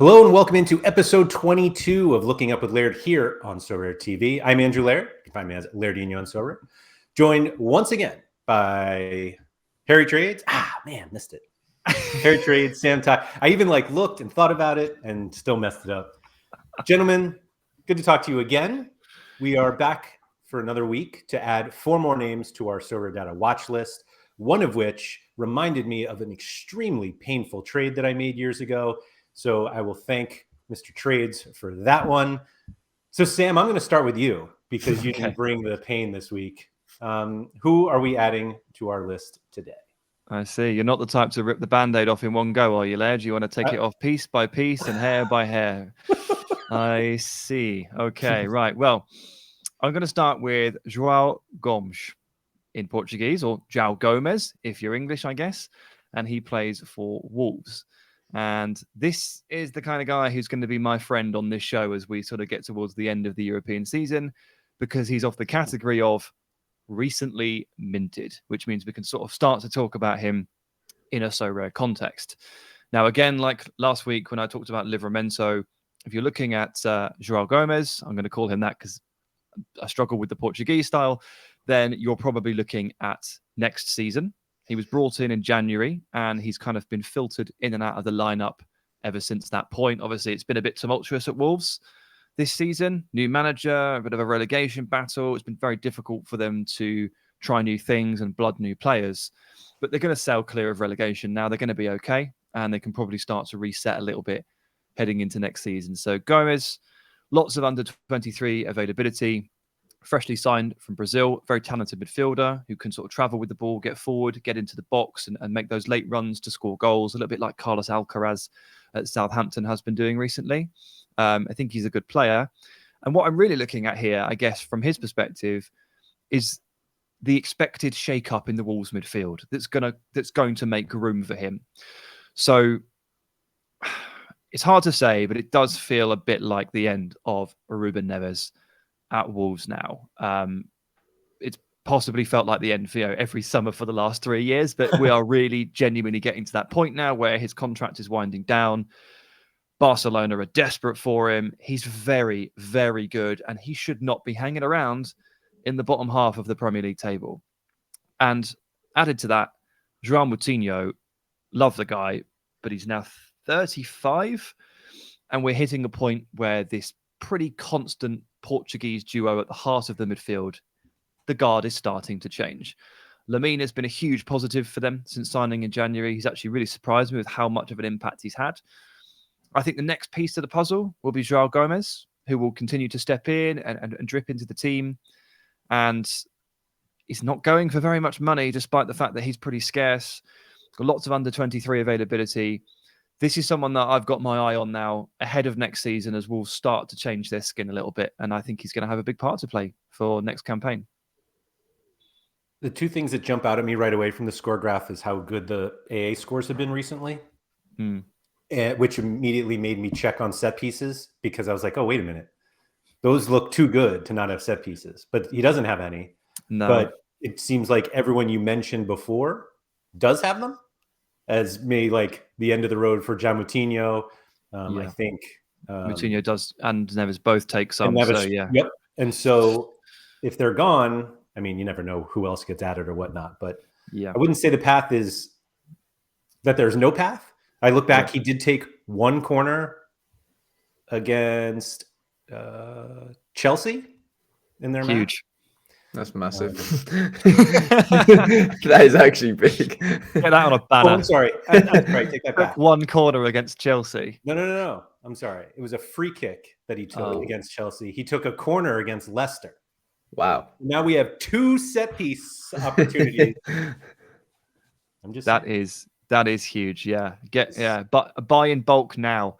Hello and welcome into episode 22 of Looking Up with Laird here on Sorare TV. I'm Andrew Laird. You can find me as Lairdinho on Sorare. Joined once again by Harry Trades. Missed it. Harry Trades, Sam Tighe. I even looked and thought about it and still messed it up. Gentlemen, good to talk to you again. We are back for another week to add 4 more names to our Sorare Data watch list, one of which reminded me of an extremely painful trade that I made years ago. So I will thank Mr. Trades for that one. So Sam, I'm going to start with you because you didn't bring the pain this week. Who are we adding to our list today? I see. You're not the type to rip the Band-Aid off in one go, are you, Laird? You want to take it off piece by piece and hair by hair. I see. Okay, right. Well, I'm going to start with João Gomes in Portuguese, or João Gomes, if you're English, I guess. And he plays for Wolves. And this is the kind of guy who's going to be my friend on this show as we sort of get towards the end of the European season, because he's off the category of recently minted, which means we can sort of start to talk about him in a Sorare context. Now, again, like last week when I talked about Livramento, if you're looking at João Gomes, I'm going to call him that because I struggle with the Portuguese style, then you're probably looking at next season. He was brought in January, and he's kind of been filtered in and out of the lineup ever since that point. Obviously, it's been a bit tumultuous at Wolves this season. New manager, a bit of a relegation battle. It's been very difficult for them to try new things and blood new players. But they're going to sail clear of relegation now. They're going to be okay, and they can probably start to reset a little bit heading into next season. So Gomes, lots of under-23 availability. Freshly signed from Brazil, very talented midfielder who can sort of travel with the ball, get forward, get into the box and make those late runs to score goals, a little bit like Carlos Alcaraz at Southampton has been doing recently. I think he's a good player. And what I'm really looking at here, I guess, from his perspective, is the expected shake-up in the Wolves midfield that's going to make room for him. So it's hard to say, but it does feel a bit like the end of Ruben Neves at Wolves now. It's possibly felt like the end for every summer for the last 3 years, but we are really genuinely getting to that point now where his contract is winding down. Barcelona are desperate for him. He's very, very good, and he should not be hanging around in the bottom half of the Premier League table. And added to that, João Moutinho, love the guy, but he's now 35, and we're hitting a point where this pretty constant Portuguese duo at the heart of the midfield, the guard is starting to change. Lamine has been a huge positive for them since signing in January. He's actually really surprised me with how much of an impact he's had. I think the next piece to the puzzle will be João Gomes, who will continue to step in and drip into the team. And he's not going for very much money, despite the fact that he's pretty scarce. Got lots of under-23 availability. This is someone that I've got my eye on now ahead of next season as Wolves start to change their skin a little bit. And I think he's going to have a big part to play for next campaign. The 2 things that jump out at me right away from the score graph is how good the AA scores have been recently, which immediately made me check on set pieces because I was like, oh, wait a minute. Those look too good to not have set pieces. But he doesn't have any. No. But it seems like everyone you mentioned before does have them. As maybe like the end of the road for João Moutinho. I think Moutinho does, and Neves both take some. Neves, so yeah. Yep. And so if they're gone, I mean, you never know who else gets added or whatnot. But I wouldn't say the path is that there's no path. I look back, he did take 1 corner against Chelsea in their huge. Match. That's massive. That is actually big. Get that on a banner. Oh, I'm sorry. I'm sorry. Take that back. 1 corner against Chelsea. No. I'm sorry. It was a free kick that he took against Chelsea. He took a corner against Leicester. Wow. Now we have 2 set piece opportunities. I'm just that is huge. Yeah. But buy in bulk now.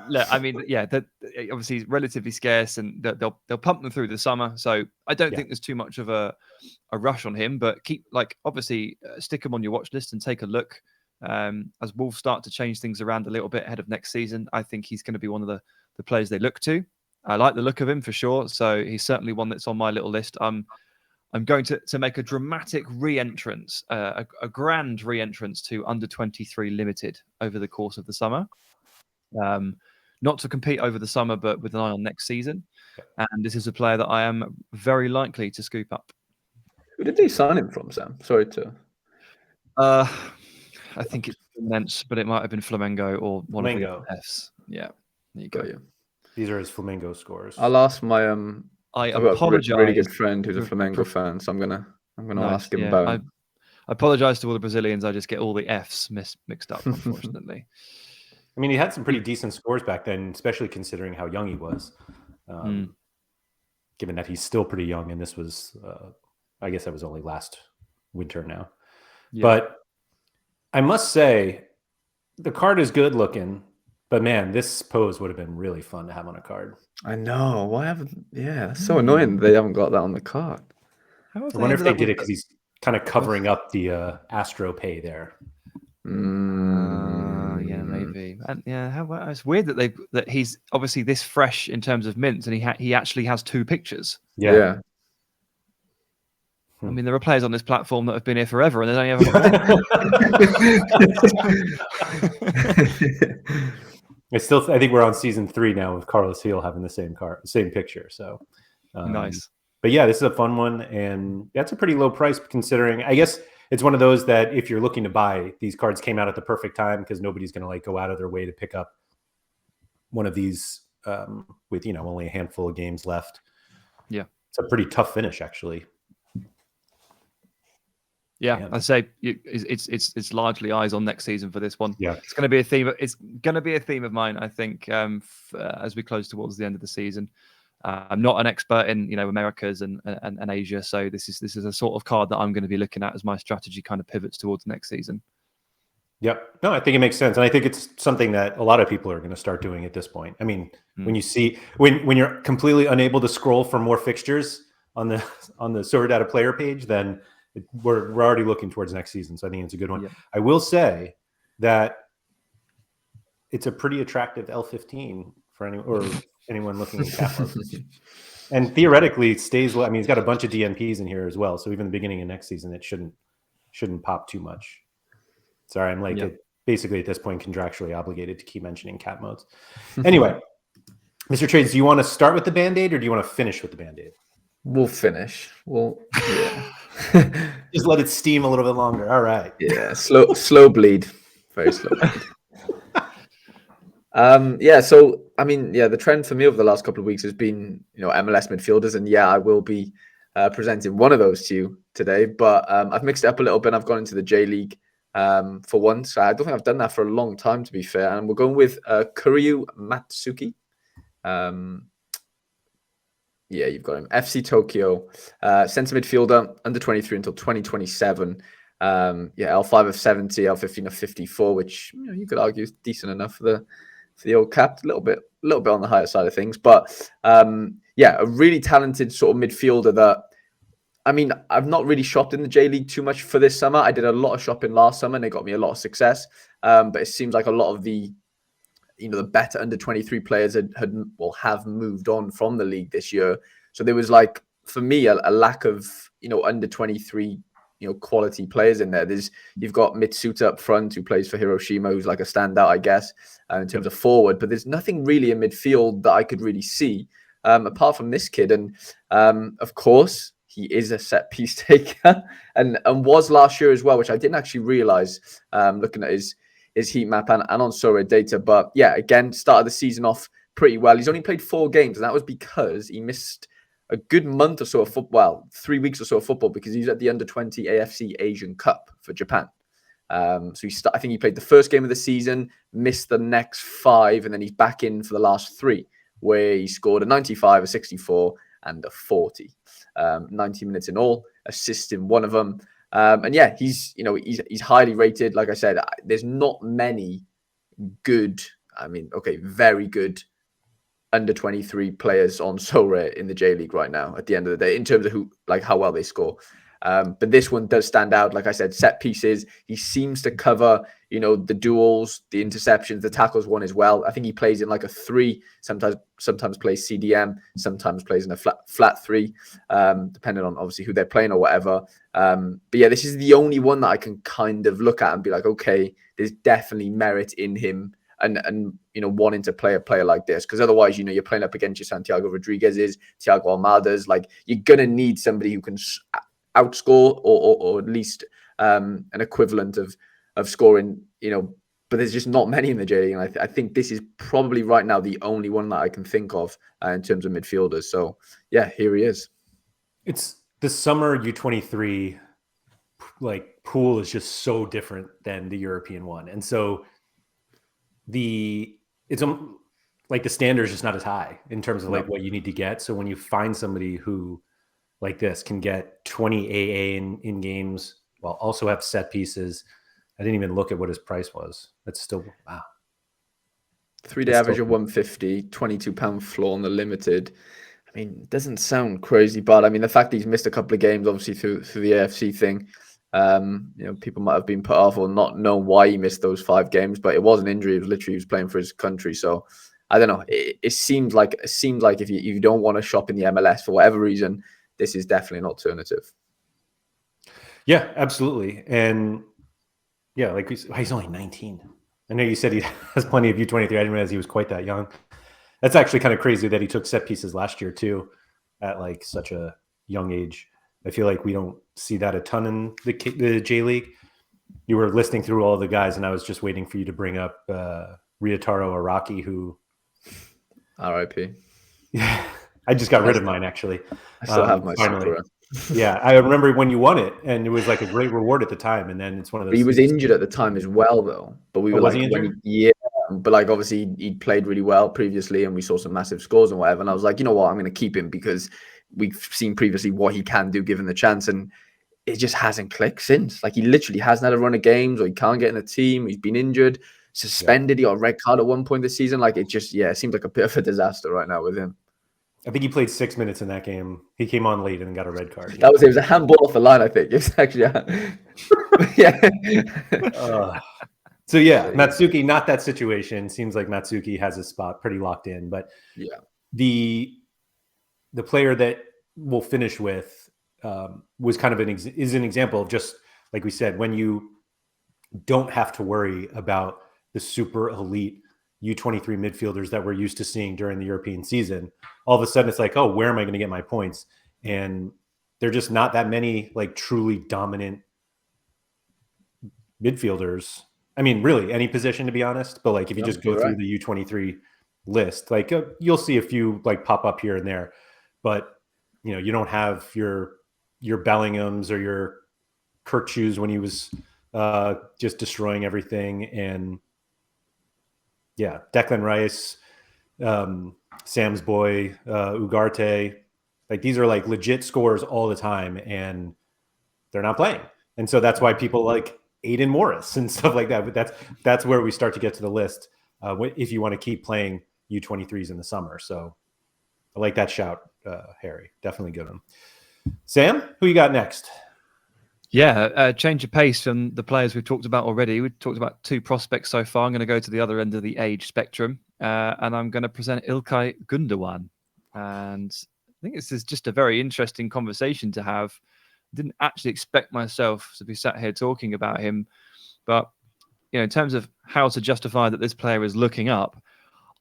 Look, I mean, obviously he's relatively scarce, and they'll pump them through the summer. So I don't think there's too much of a rush on him. But keep stick him on your watch list and take a look as Wolves start to change things around a little bit ahead of next season. I think he's going to be one of the players they look to. I like the look of him for sure. So he's certainly one that's on my little list. I'm going to make a dramatic re-entrance, a grand re-entrance to under 23 limited over the course of the summer. not to compete over the summer, but with an eye on next season. And this is a player that I am very likely to scoop up. Who did they sign him from, Sam? Sorry to. I think it's immense, but it might have been Flamengo or one of the Fs. Yeah, there you go. Got you. These are his Flamengo scores. I'll ask my I I've got apologize. a really good friend who's a Flamengo fan, so I'm gonna ask him about him. I apologize to all the Brazilians. I just get all the Fs mixed up, unfortunately. I mean, he had some pretty decent scores back then, especially considering how young he was. Given that he's still pretty young, and this was, I guess that was only last winter now. Yeah. But I must say, the card is good looking, but man, this pose would have been really fun to have on a card. I know. Why haven't? Yeah, that's so annoying they haven't got that on the card. I wonder if they did it because he's kind of covering up the Astro Pay there. Yeah, maybe. And yeah, it's weird that he's obviously this fresh in terms of mints, and he actually has two pictures. Yeah. I mean, there are players on this platform that have been here forever, and they don't ever. I think we're on season 3 now with Carlos Heel having the same picture. So nice. But yeah, this is a fun one, and that's a pretty low price considering. I guess it's one of those that if you're looking to buy, these cards came out at the perfect time because nobody's going to like go out of their way to pick up one of these with only a handful of games left. Yeah, it's a pretty tough finish actually. Yeah, I'd say it's largely eyes on next season for this one. Yeah, it's going to be a theme. It's going to be a theme of mine, I think, as we close towards the end of the season. I'm not an expert in Americas and Asia, so this is a sort of card that I'm going to be looking at as my strategy kind of pivots towards next season. Yep. No, I think it makes sense, and I think it's something that a lot of people are going to start doing at this point. I mean, when you see when you're completely unable to scroll for more fixtures on the Sorare Data player page, then we're already looking towards next season. So I think it's a good one. Yep. I will say that it's a pretty attractive L15 for anyone looking at cap mode. And theoretically it stays. I mean, he's got a bunch of DNPs in here as well. So even the beginning of next season, it shouldn't pop too much. Sorry, I'm basically at this point contractually obligated to keep mentioning cap modes. Anyway, Mr. Trades, do you want to start with the Band-Aid or do you want to finish with the Band-Aid? We'll finish. Yeah. Just let it steam a little bit longer. All right. Yeah, slow bleed. Very slow bleed. So I mean, the trend for me over the last couple of weeks has been, MLS midfielders, and I will be presenting one of those to you today. But I've mixed it up a little bit. I've gone into the J League for once. I don't think I've done that for a long time, to be fair. And we're going with Kuryu Matsuki. You've got him. FC Tokyo, centre midfielder, under 23 until 2027. L5 of 70, L15 of 54, which you could argue is decent enough for the old cap. A little bit on the higher side of things, but a really talented sort of midfielder that. I mean, I've not really shopped in the J League too much for this summer. I did a lot of shopping last summer, and it got me a lot of success. But it seems like a lot of the the better under 23 players have moved on from the league this year. So there was for me a lack of under 23 quality players in there. You've got Mitsuta up front who plays for Hiroshima, who's like a standout, I guess, in terms of forward. But there's nothing really in midfield that I could really see apart from this kid. And of course, he is a set piece taker and was last year as well, which I didn't actually realize looking at his heat map and on Sorare data. But again, started the season off pretty well. He's only played 4 games, and that was because he missed a good month or so of football, 3 weeks or so of football, because he's at the under-20 AFC Asian Cup for Japan. I think he played the first game of the season, missed the next 5, and then he's back in for the last 3, where he scored a 95, a 64, and a 40. 90 minutes in all, assists in one of them. He's highly rated. Like I said, there's not many good, very good under 23 players on Sorare in the J League right now at the end of the day, in terms of how well they score. But this one does stand out. Like I said, set pieces. He seems to cover, the duels, the interceptions, the tackles one as well. I think he plays in a 3, sometimes plays CDM, sometimes plays in a flat 3, depending on obviously who they're playing or whatever. This is the only one that I can kind of look at and be like, okay, there's definitely merit in him and wanting to play a player like this, because otherwise, you're playing up against your Santiago Rodriguez's, Thiago Almada's. Like, you're gonna need somebody who can outscore or at least an equivalent of scoring. But there's just not many in the J League, and I think this is probably right now the only one that I can think of in terms of midfielders. So yeah, here he is. It's the summer U23 pool is just so different than the European one, and so the standard is just not as high in terms of what you need to get. So when you find somebody who like this can get 20 AA in games while also have set pieces. I didn't even look at what his price was. That's still, wow. 3-day average of 150, £22 floor on the limited. I mean, it doesn't sound crazy, but I mean, the fact that he's missed a couple of games, obviously through the AFC thing, people might have been put off or not know why he missed those 5 games, but it was an injury. It was literally, he was playing for his country. So I don't know. It seems like if you don't want to shop in the MLS for whatever reason, this is definitely an alternative. Yeah, absolutely. And yeah, he's only 19. I know you said he has plenty of U23. I didn't realize he was quite that young. That's actually kind of crazy that he took set pieces last year too, at such a young age. I feel like we don't see that a ton in the J League. You were listing through all the guys, and I was just waiting for you to bring up Ryotaro Araki, who R.I.P. Yeah, I just got rid of mine actually. I still have my finally. Yeah, I remember when you won it, and it was like a great reward at the time. And then it's one of those. But he was injured at the time as well, though. But we were but obviously he'd played really well previously, and we saw some massive scores and whatever. And I was like, you know what, I'm going to keep him because we've seen previously what he can do given the chance, and it just hasn't clicked since. He literally hasn't had a run of games, or he can't get in the team. He's been injured, suspended. He got a red card at one point this season. It seems like a bit of a disaster right now with him. I think he played 6 minutes in that game. He came on late and got a red card. It was a handball off the line, I think. It was actually, So yeah, Matsuki, not that situation. Seems like Matsuki has his spot pretty locked in. But yeah, the player that we'll finish with was kind of is an example of, just like we said, when you don't have to worry about the super elite U23 midfielders that we're used to seeing during the European season. All of a sudden it's like, oh, where am I going to get my points? And they're just not that many truly dominant midfielders. I mean, really any position, to be honest. But if you just go through the U23 list, you'll see a few pop up here and there, but you don't have your Bellinghams or your Kirkchu's when he was just destroying everything. And yeah, Declan Rice, Sam's boy, Ugarte, these are legit scorers all the time, and they're not playing. And so that's why people like Aiden Morris and stuff like that. But that's where we start to get to the list if you want to keep playing U23s in the summer. So I like that shout, Harry. Definitely good one. Sam, who you got next? Yeah, change of pace from the players we've talked about already. We've talked about 2 prospects so far. I'm going to go to the other end of the age spectrum, and I'm going to present Ilkay Gundogan. And I think this is just a very interesting conversation to have. I didn't actually expect myself to be sat here talking about him, but in terms of how to justify that this player is looking up,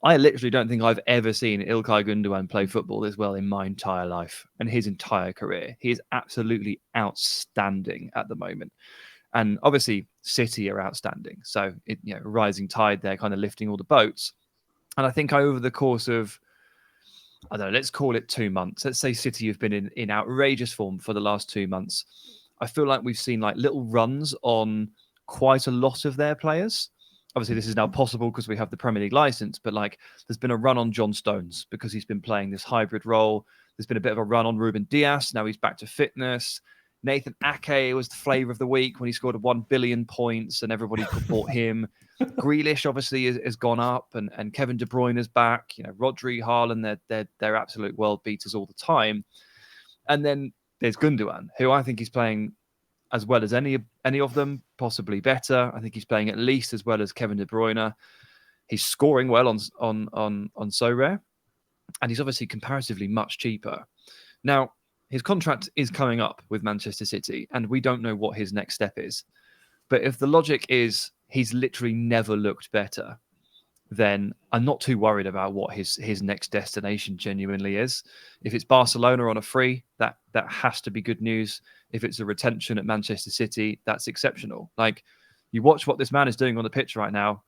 I literally don't think I've ever seen Ilkay Gundogan play football this well in my entire life and his entire career. He is absolutely outstanding at the moment. And obviously City are outstanding. So, rising tide there, kind of lifting all the boats. And I think over the course of, I don't know, let's call it 2 months. Let's say City have been in outrageous form for the last 2 months. I feel like we've seen little runs on quite a lot of their players. Obviously, this is now possible because we have the Premier League license, but there's been a run on John Stones because he's been playing this hybrid role. There's been a bit of a run on Ruben Dias. Now he's back to fitness. Nathan Ake was the flavour of the week when he scored 1 billion points and everybody bought him. Grealish obviously has gone up, and Kevin De Bruyne is back. Rodri, Haaland, they're absolute world beaters all the time. And then there's Gundogan, who I think is playing as well as any of them, possibly better. I think he's playing at least as well as Kevin De Bruyne. He's scoring well on Sorare, and he's obviously comparatively much cheaper. Now, his contract is coming up with Manchester City, and we don't know what his next step is. But if the logic is he's literally never looked better, then I'm not too worried about what his next destination genuinely is. If it's Barcelona on a free, that has to be good news. If it's a retention at Manchester City, that's exceptional. Like, you watch what this man is doing on the pitch right now,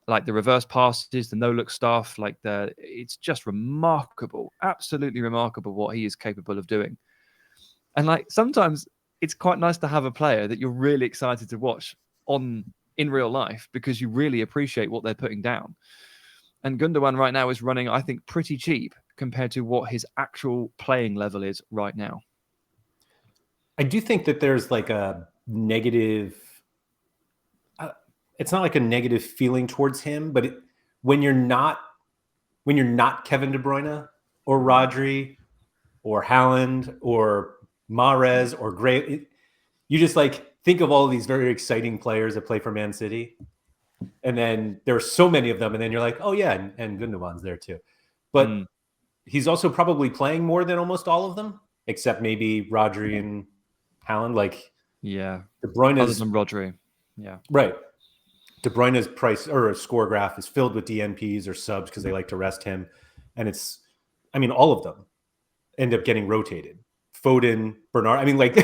like the reverse passes, the no-look stuff, like it's just remarkable, absolutely remarkable what he is capable of doing. And like sometimes it's quite nice to have a player that you're really excited to watch in real life because you really appreciate what they're putting down. And Gundogan right now is running, I think, pretty cheap compared to what his actual playing level is right now. I do think that there's like a negative. It's not like a negative feeling towards him, but when you're not Kevin De Bruyne or Rodri or Haaland or Mahrez or Gray, you just like think of all of these very exciting players that play for Man City, and then there are so many of them, and then you're like, oh yeah, and Gundogan's there too, but he's also probably playing more than almost all of them, except maybe Rodri and Haaland. Like, yeah, De Bruyne other than Rodri, yeah, right. De Bruyne's price or a score graph is filled with DNPs or subs because they like to rest him, and all of them end up getting rotated. Foden, Bernard. I mean, like,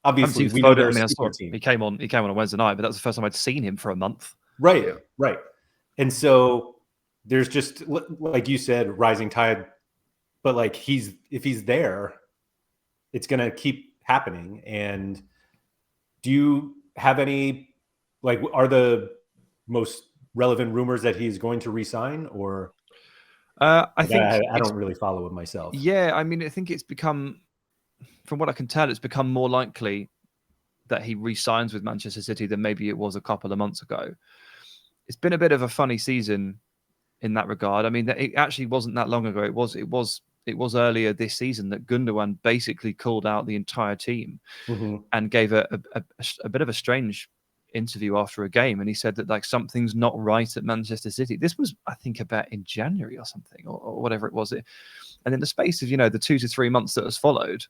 obviously we know there's a super team. He came on a Wednesday night, but that was the first time I'd seen him for a month. Right, right. And so there's just, like you said, rising tide. But like if he's there, it's gonna keep happening. And do you have any, like, are the most relevant rumors that he's going to resign, or I think I don't really follow it myself. Yeah, I mean, I think it's become, from what I can tell, it's become more likely that he re-signs with Manchester City than maybe it was a couple of months ago. It's been a bit of a funny season in that regard. I mean, it actually wasn't that long ago. It was earlier this season that Gundogan basically called out the entire team and gave a bit of a strange interview after a game, and he said that like something's not right at Manchester City. This was, I think, about in January or something, or whatever it was. And in the space of the 2 to 3 months that has followed,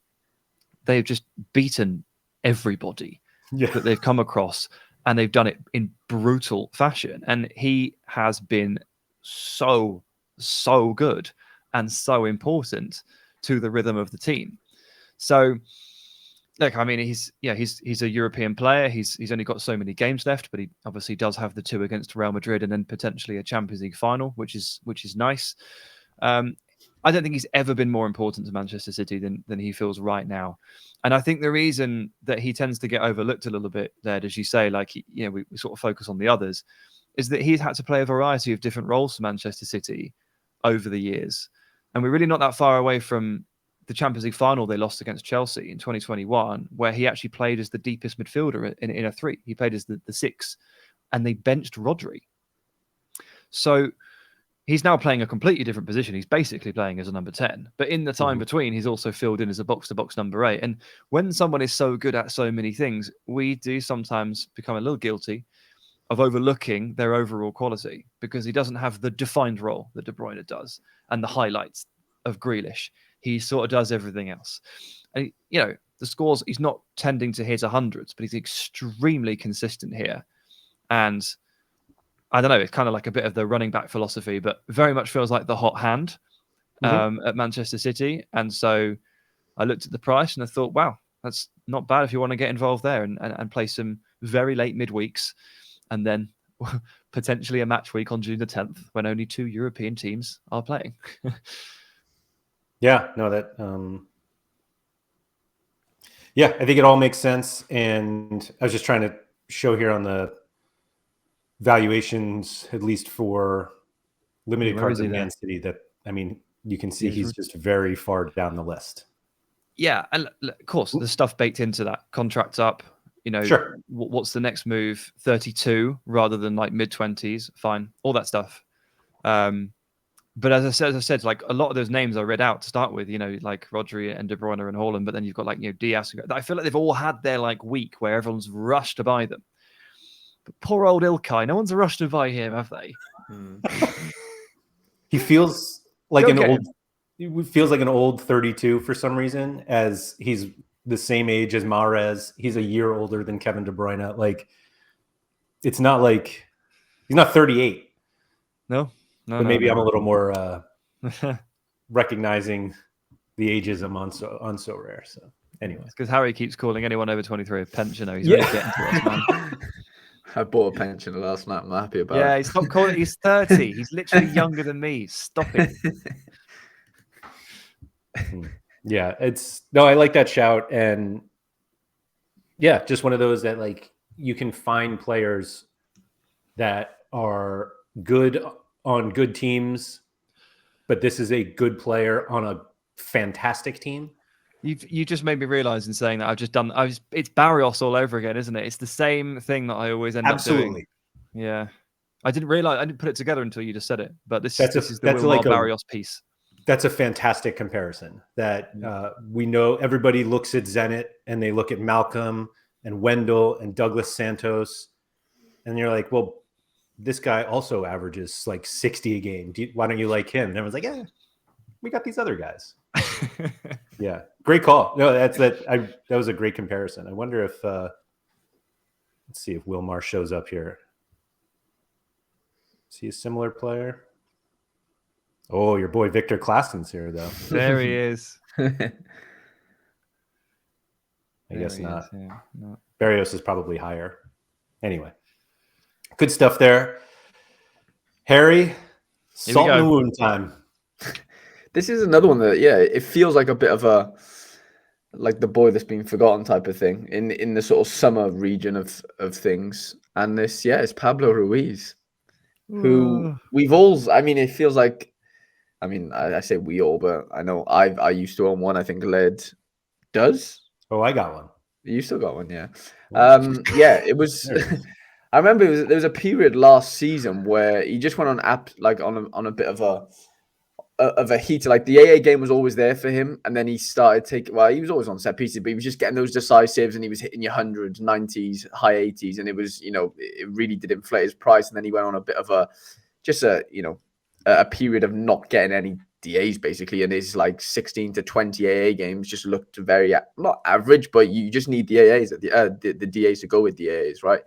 they've just beaten everybody that they've come across, and they've done it in brutal fashion. And he has been so good and so important to the rhythm of the team. So look, I mean, he's a European player. He's only got so many games left, but he obviously does have the 2 against Real Madrid and then potentially a Champions League final, which is nice. I don't think he's ever been more important to Manchester City than he feels right now. And I think the reason that he tends to get overlooked a little bit there, as you say, like, we sort of focus on the others, is that he's had to play a variety of different roles for Manchester City over the years. And we're really not that far away from the Champions League final they lost against Chelsea in 2021, where he actually played as the deepest midfielder in a 3. He played as the 6, and they benched Rodri. So he's now playing a completely different position. He's basically playing as a number 10. But in the time between, he's also filled in as a box-to-box number 8. And when someone is so good at so many things, we do sometimes become a little guilty of overlooking their overall quality, because he doesn't have the defined role that De Bruyne does and the highlights of Grealish. He sort of does everything else. And, the scores, he's not tending to hit 100s, but he's extremely consistent here. And I don't know, it's kind of like a bit of the running back philosophy, but very much feels like the hot hand at Manchester City. And so I looked at the price and I thought, wow, that's not bad if you want to get involved there and play some very late midweeks, and then potentially a match week on June the 10th when only 2 European teams are playing. Yeah, no, that, I think it all makes sense. And I was just trying to show here on the valuations, at least for limited cards in Man City, that, I mean, you can see he's just very far down the list. Yeah. And of course, there's stuff baked into that. Contracts up, sure. What's the next move? 32 rather than like mid-20s. Fine. All that stuff. But as I said, like a lot of those names I read out to start with, like Rodri and De Bruyne and Haaland, but then you've got like, Diaz. I feel like they've all had their like week where everyone's rushed to buy them. But poor old Ilkay, no one's rushed to buy him, have they? He feels like an old 32 for some reason, as he's the same age as Mahrez. He's a year older than Kevin De Bruyne. Like, it's not like he's not 38. No. But maybe I'm a little more recognizing the ageism on So Rare. So anyway, because Harry keeps calling anyone over 23 a pensioner. He's really getting to us, man. I bought a pensioner last night. I'm happy about Yeah, it. he's not calling. He's 30. He's literally younger than me. Stop it. Yeah, I like that shout. And yeah, just one of those that like you can find players that are good on good teams, but this is a good player on a fantastic team. You just made me realize in saying that it's Barrios all over again, isn't it? It's the same thing that I always end up doing. Yeah. I didn't put it together until you just said it, but this is the Wilmar Barrios piece. That's a fantastic comparison that we know. Everybody looks at Zenit and they look at Malcolm and Wendell and Douglas Santos. And you're like, well, this guy also averages like 60 a game. Why don't you like him? And everyone's like, yeah, we got these other guys. Yeah, great call. No, that was a great comparison. I wonder if let's see if Wilmar shows up here. Is he a similar player? Oh, your boy Victor Klassen's here though. There he is. I guess not. No. Barrios is probably higher. Anyway, good stuff there. Harry, salt in the wound time. This is another one that, yeah, it feels like a bit of a like the boy that's been forgotten type of thing in the sort of summer region of things. And this, yeah, it's Pablo Ruiz, who we've all. I mean, it feels like. I mean, I say we all, but I know I used to own one. I think Laird does. Oh, I got one. You still got one, yeah. Yeah, it was. I remember there was a period last season where he just went on on a bit of a heater. Like the AA game was always there for him, and then he started taking. Well, he was always on set pieces, but he was just getting those decisives, and he was hitting your 100s, 90s, high 80s, and it was, it really did inflate his price. And then he went on a bit of a period of not getting any DAs basically, and his like 16 to 20 AA games just looked very not average, but you just need the AAs the DAs to go with the AAs, right?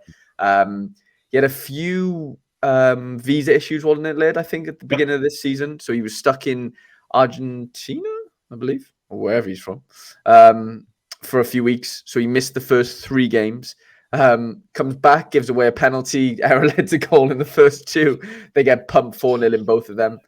He had a few visa issues, wasn't it, Laird? I think at the beginning of this season, so he was stuck in Argentina, I believe, or wherever he's from, for a few weeks. So he missed the first 3 games. Comes back, gives away a penalty, error led to goal in the first 2. They get pumped 4-0 in both of them.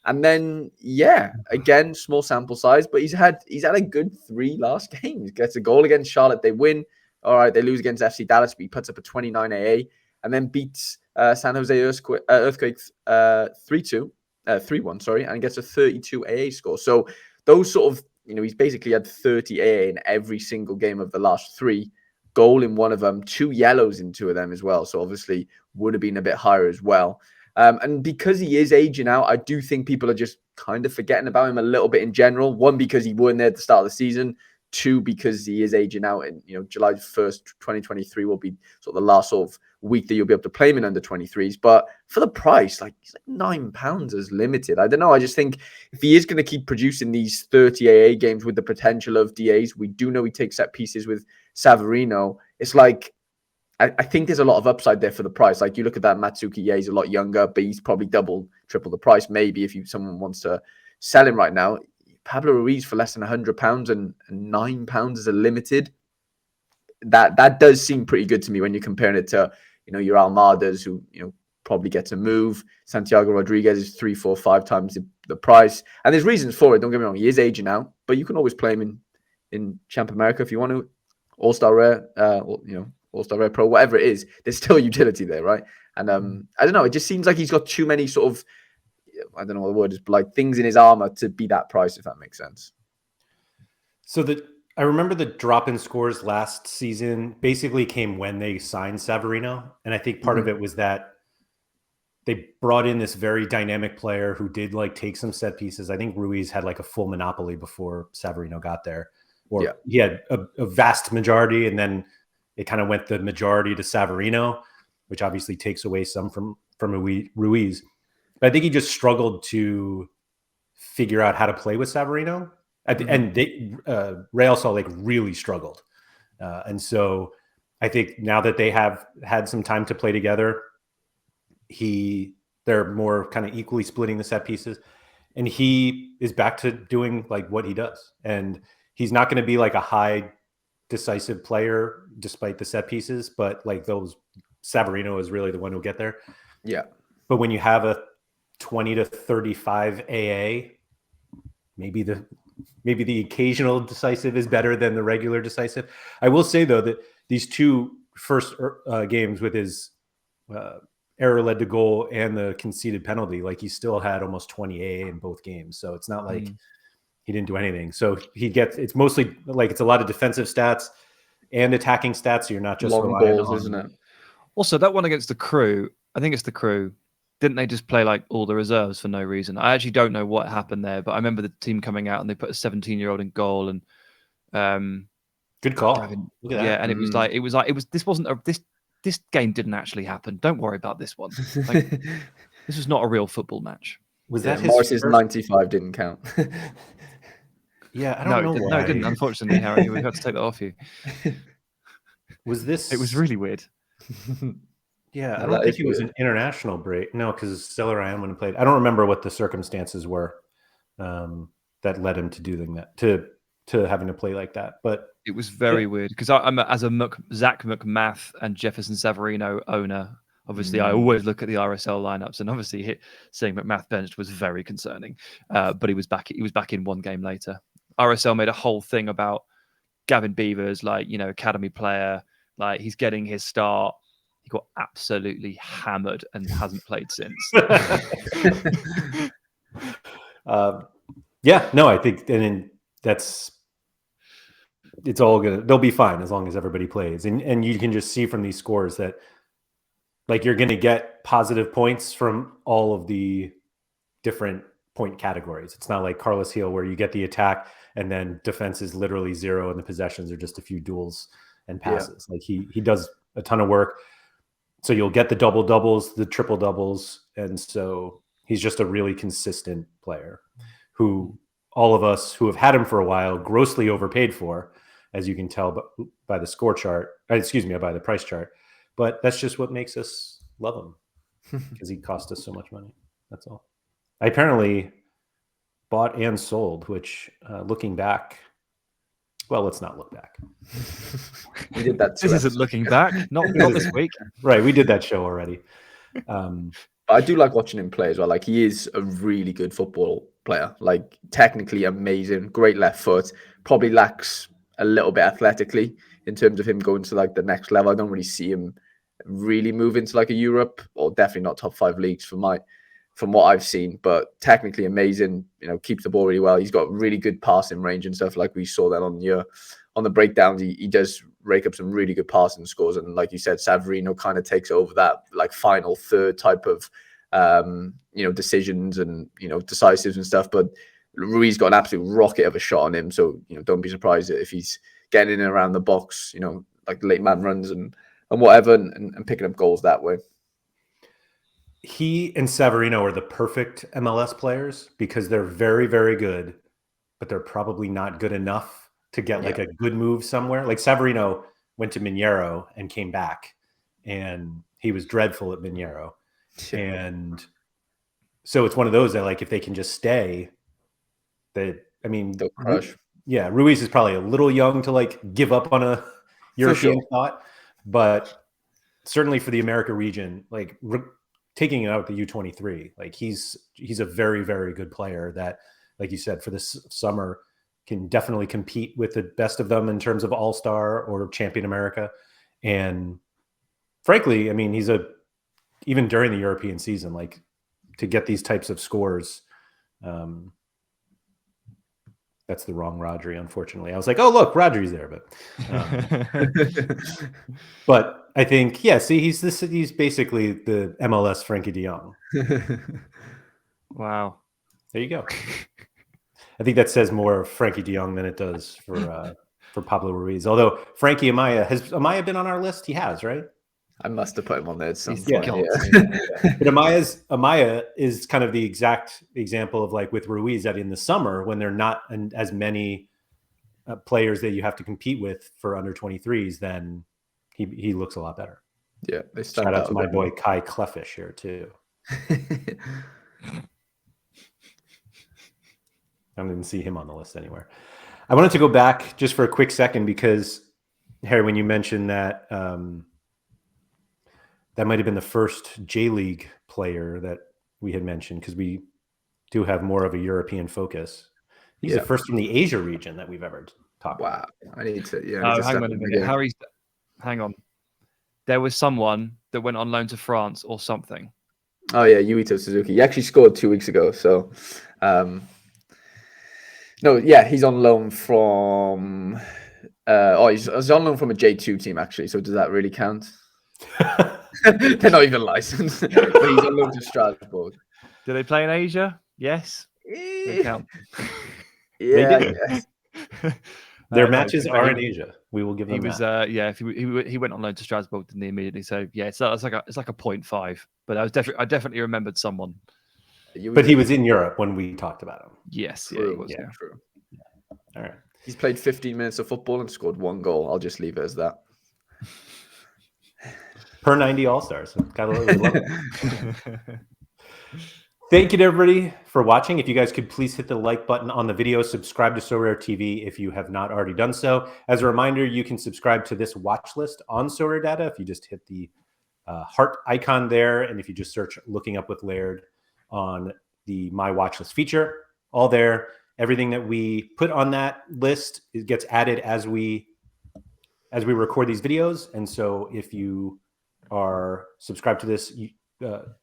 And then, yeah, again, small sample size, but he's had a good 3 last games. Gets a goal against Charlotte, they win. All right, they lose against FC Dallas, but he puts up a 29 AA and then beats San Jose Earthquake 3-1, sorry, and gets a 32 AA score. So those sort of, he's basically had 30 AA in every single game of the last 3. Goal in one of them, 2 yellows in 2 of them as well. So obviously would have been a bit higher as well. And because he is aging out, I do think people are just kind of forgetting about him a little bit in general. 1, because he weren't there at the start of the season. 2, because he is aging out, and July 1st, 2023 will be sort of the last sort of week that you'll be able to play him in under 23s. But for the price, he's like £9 as limited. I don't know. I just think if he is going to keep producing these 30 AA games with the potential of DAs, we do know he takes set pieces with Savarino. It's like I think there's a lot of upside there for the price. Like you look at that Matsuki, yeah, he's a lot younger, but he's probably double, triple the price. Maybe if someone wants to sell him right now. Pablo Ruiz for less than £100 and £9 as a limited. That does seem pretty good to me when you're comparing it to your Almadas, who probably get to move. Santiago Rodriguez is 3, 4, 5 times the price, and there's reasons for it. Don't get me wrong, he is aging out, but you can always play him in Champ America if you want to. All-Star Rare, All-Star Rare Pro, whatever it is, there's still utility there, right? And I don't know, it just seems like he's got too many sort of, I don't know what the word is, but like things in his armor to be that price, if that makes sense. So I remember the drop in scores last season basically came when they signed Savarino. And I think part of it was that they brought in this very dynamic player who did like take some set pieces. I think Ruiz had like a full monopoly before Savarino got there. Or he had a vast majority, and then it kind of went the majority to Savarino, which obviously takes away some from Ruiz. But I think he just struggled to figure out how to play with Savarino. And Real Salt Lake really struggled. And so I think now that they have had some time to play together, he They're more kind of equally splitting the set pieces. And he is back to doing like what he does. And he's not going to be like a high decisive player despite the set pieces, but like those Savarino is really the one who'll get there. Yeah. But when you have a 20 to 35 AA, maybe the occasional decisive is better than the regular decisive. I will say though that these two first games with his error led to goal and the conceded penalty, like he still had almost 20 AA in both games. So it's not like he didn't do anything. So it's mostly like it's a lot of defensive stats and attacking stats. So you're not just long balls, isn't it? Also, that one against the Crew, I think it's the Crew. Didn't they just play like all the reserves for no reason? I actually don't know what happened there, but I remember the team coming out and they put a 17-year-old in goal and good call. Yeah, and it was this game didn't actually happen. Don't worry about this one. Like, this was not a real football match. Was that his Morris's 95 didn't count? Yeah, I don't know why. No, it didn't. Unfortunately, Harry, we had to take that off you. Was this? It was really weird. Yeah, I don't think it was an international break. No, because Stellar Ryan wouldn't have played. I don't remember what the circumstances were that led him to doing that, to having to play like that. But it was very weird because I'm as a Zach McMath and Jefferson Savarino owner. Obviously, I always look at the RSL lineups, and obviously, seeing McMath benched was very concerning. But he was back. He was back in one game later. RSL made a whole thing about Gavin Beavers, like, you know, academy player, like he's getting his start. He got absolutely hammered and hasn't played since. Yeah, no, I think it's all good. They'll be fine as long as everybody plays. And you can just see from these scores that like you're going to get positive points from all of the different point categories. It's not like Carlos Gil where you get the attack and then defense is literally 0 and the possessions are just a few duels and passes. Yeah. Like he does a ton of work. So you'll get the double doubles, the triple doubles. And so he's just a really consistent player who all of us who have had him for a while grossly overpaid for, as you can tell by the score chart, by the price chart. But that's just what makes us love him because he cost us so much money. That's all. I apparently bought and sold, which looking back, well, let's not look back. We did that. This isn't looking back. Not this week. Right. We did that show already. I do like watching him play as well. Like he is a really good football player. Like technically amazing, great left foot. Probably lacks a little bit athletically in terms of him going to like the next level. I don't really see him really move into like a Europe or definitely not top 5 leagues from what I've seen, but technically amazing, you know, keeps the ball really well. He's got really good passing range and stuff. Like we saw that on the breakdowns, he does rake up some really good passing scores. And like you said, Savarino kind of takes over that like final third type of, decisions and, decisives and stuff. But Ruiz got an absolute rocket of a shot on him. So, don't be surprised if he's getting in and around the box, like late man runs and whatever and picking up goals that way. He and Savarino are the perfect MLS players because they're very, very good, but they're probably not good enough to get like a good move somewhere. Like Savarino went to Mineiro and came back, and he was dreadful at Mineiro. And so it's one of those that like if they can just stay, they'll crush. Yeah, Ruiz is probably a little young to like give up on a European thought, but certainly for the America region, like taking it out the U23, like he's a very, very good player that, like you said, for this summer can definitely compete with the best of them in terms of All-Star or Champion America. And frankly, I mean, even during the European season, like to get these types of scores, that's the wrong Rodri, unfortunately. I was like, oh, look, Rodri's there. But I think, he's basically the MLS Frankie de Jong. Wow. There you go. I think that says more of Frankie de Jong than it does for Pablo Ruiz. Although Frankie Amaya, has Amaya been on our list? He has, right? I must have put him on there at some point. But Amaya is kind of the exact example of like with Ruiz that in the summer when they're not as many players that you have to compete with for under 23s, then he looks a lot better. Yeah, they shout out to my boy Kai Cleffish here too. I didn't see him on the list anywhere. I wanted to go back just for a quick second because, Harry, when you mentioned that that might have been the first J League player that we had mentioned, because we do have more of a European focus. He's the first from the Asia region that we've ever talked about. I need to. Yeah. Oh, hang on a minute. Harry, hang on. There was someone that went on loan to France or something. Oh yeah, Yuito Suzuki. He actually scored 2 weeks ago. So, no, yeah, he's on loan from. He's on loan from a J2 team actually. So does that really count? They're not even licensed, but he's on loan to Strasbourg. Do they play in Asia? Yes. They count. Yeah, They do. yes. Their matches are in Asia. We will give them he was, that. he went on loan to Strasbourg, didn't he, immediately? So yeah, it's like a 0.5. But I definitely remembered someone. But he was in Europe when we talked about him. Yes, true, he was. yeah, true. All right. He's played 15 minutes of football and scored 1 goal. I'll just leave it as that. Per 90 All-Stars. Got a little. Thank you to everybody for watching. If you guys could please hit the like button on the video, subscribe to Sorare TV if you have not already done so. As a reminder, you can subscribe to this watch list on Sorare Data if you just hit the heart icon there, and if you just search Looking Up with Laird on the My Watch List feature, all there. Everything that we put on that list, it gets added as we record these videos. And so if you are subscribed to this,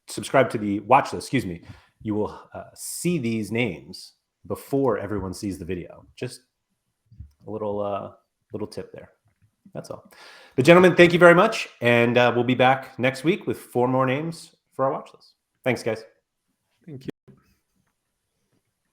subscribe to the watch list, you will see these names before everyone sees the video. Just a little tip there. That's all. But gentlemen, thank you very much. And we'll be back next week with 4 more names for our watch list. Thanks, guys. Thank you.